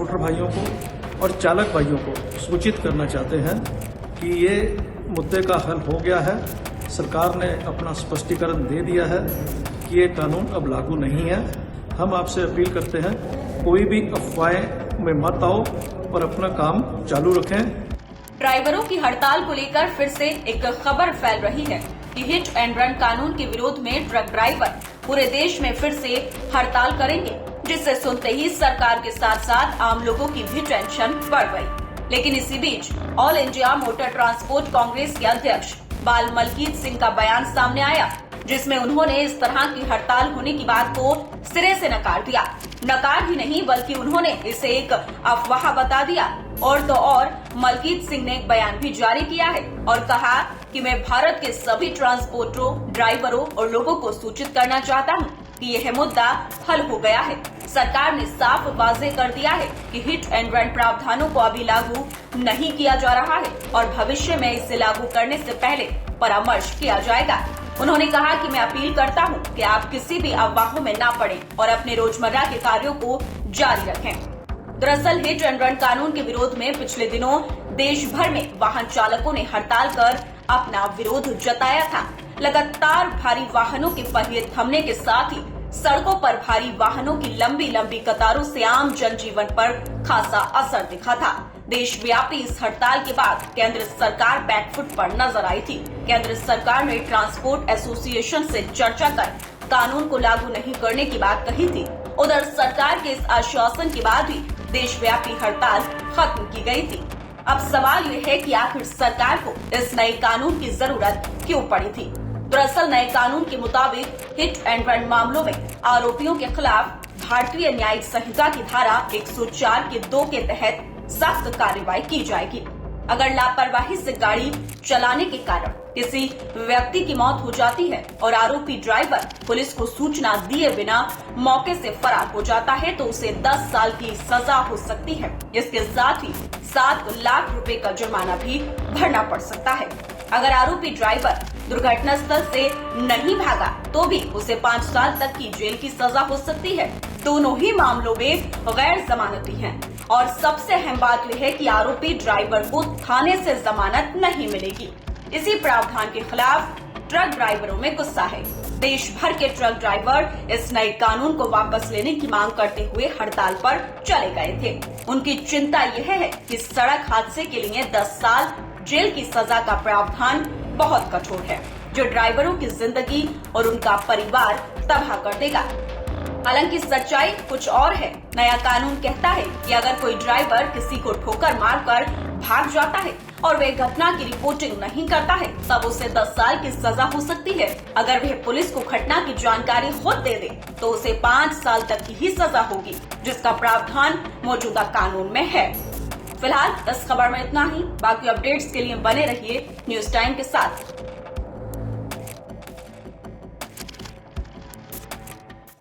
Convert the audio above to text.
Transporter भाइयों को और चालक भाइयों को सूचित करना चाहते हैं कि ये मुद्दे का हल हो गया है। सरकार ने अपना स्पष्टीकरण दे दिया है कि ये कानून अब लागू नहीं है। हम आपसे अपील करते हैं, कोई भी अफवाहें में मत आओ और अपना काम चालू रखें। ड्राइवरों की हड़ताल को लेकर फिर से एक खबर फैल रही है कि हिट एंड रन कानून के विरोध में ट्रक ड्राइवर पूरे देश में फिर से हड़ताल करेंगे, जिसे सुनते ही सरकार के साथ साथ आम लोगों की भी टेंशन बढ़ गई। लेकिन इसी बीच All India Motor Transport Congress के अध्यक्ष बाल मलकीत सिंह का बयान सामने आया, जिसमें उन्होंने इस तरह की हड़ताल होने की बात को सिरे से नकार दिया। नकार ही नहीं बल्कि उन्होंने इसे एक अफवाह बता दिया। और तो और मलकीत सिंह ने एक बयान भी जारी किया है और कहा कि मैं भारत के सभी ट्रांसपोर्टरों, ड्राइवरों और लोगों को सूचित करना चाहता हूं कि यह मुद्दा हल हो गया है। सरकार ने साफ वाज़ेह कर दिया है कि हिट एंड रन प्रावधानों को अभी लागू नहीं किया जा रहा है और भविष्य में इसे लागू करने से पहले परामर्श किया जाएगा। उन्होंने कहा कि मैं अपील करता हूं कि आप किसी भी अफवाहों में ना पड़ें और अपने रोजमर्रा के कार्यों को जारी रखें। दरअसल हिट एंड रन कानून के विरोध में पिछले दिनों देश भर में वाहन चालकों ने हड़ताल कर अपना विरोध जताया था। लगातार भारी वाहनों के पहिए थमने के साथ ही सड़कों पर भारी वाहनों की लंबी लंबी कतारों से आम जनजीवन पर खासा असर दिखा था। देशव्यापी इस हड़ताल के बाद केंद्र सरकार बैकफुट पर नजर आई थी। केंद्र सरकार ने ट्रांसपोर्ट एसोसिएशन से चर्चा कर कानून को लागू नहीं करने की बात कही थी। उधर सरकार के इस आश्वासन के बाद ही देशव्यापी हड़ताल खत्म की गई थी। अब सवाल ये है कि आखिर सरकार को इस नए कानून की जरूरत क्यों पड़ी थी। दरअसल नए कानून के मुताबिक हिट एंड रन मामलों में आरोपियों के खिलाफ भारतीय न्यायिक संहिता की धारा 104 के 2 के तहत सख्त कार्रवाई की जाएगी। अगर लापरवाही से गाड़ी चलाने के कारण किसी व्यक्ति की मौत हो जाती है और आरोपी ड्राइवर पुलिस को सूचना दिए बिना मौके से फरार हो जाता है तो उसे 10 साल की सजा हो सकती है। इसके साथ ही 7 लाख रुपए का जुर्माना भी भरना पड़ सकता है। अगर आरोपी ड्राइवर दुर्घटना स्थल से नहीं भागा तो भी उसे 5 साल तक की जेल की सजा हो सकती है। दोनों ही मामलों में गैर जमानती हैं। और सबसे अहम बात यह है कि आरोपी ड्राइवर को थाने से जमानत नहीं मिलेगी। इसी प्रावधान के खिलाफ ट्रक ड्राइवरों में गुस्सा है। देश भर के ट्रक ड्राइवर इस नए कानून को वापस लेने की मांग करते हुए हड़ताल पर चले गए थे। उनकी चिंता यह है कि सड़क हादसे के लिए 10 साल जेल की सजा का प्रावधान बहुत कठोर है, जो ड्राइवरों की जिंदगी और उनका परिवार तबाह कर देगा। हालांकि सच्चाई कुछ और है। नया कानून कहता है कि अगर कोई ड्राइवर किसी को ठोकर मारकर भाग जाता है और वे घटना की रिपोर्टिंग नहीं करता है तब उसे 10 साल की सजा हो सकती है। अगर वह पुलिस को घटना की जानकारी खुद दे दे तो उसे 5 साल तक की ही सजा होगी, जिसका प्रावधान मौजूदा कानून में है। फिलहाल इस खबर में इतना ही। बाकी अपडेट्स के लिए बने रहिए न्यूज़ टाइम के साथ।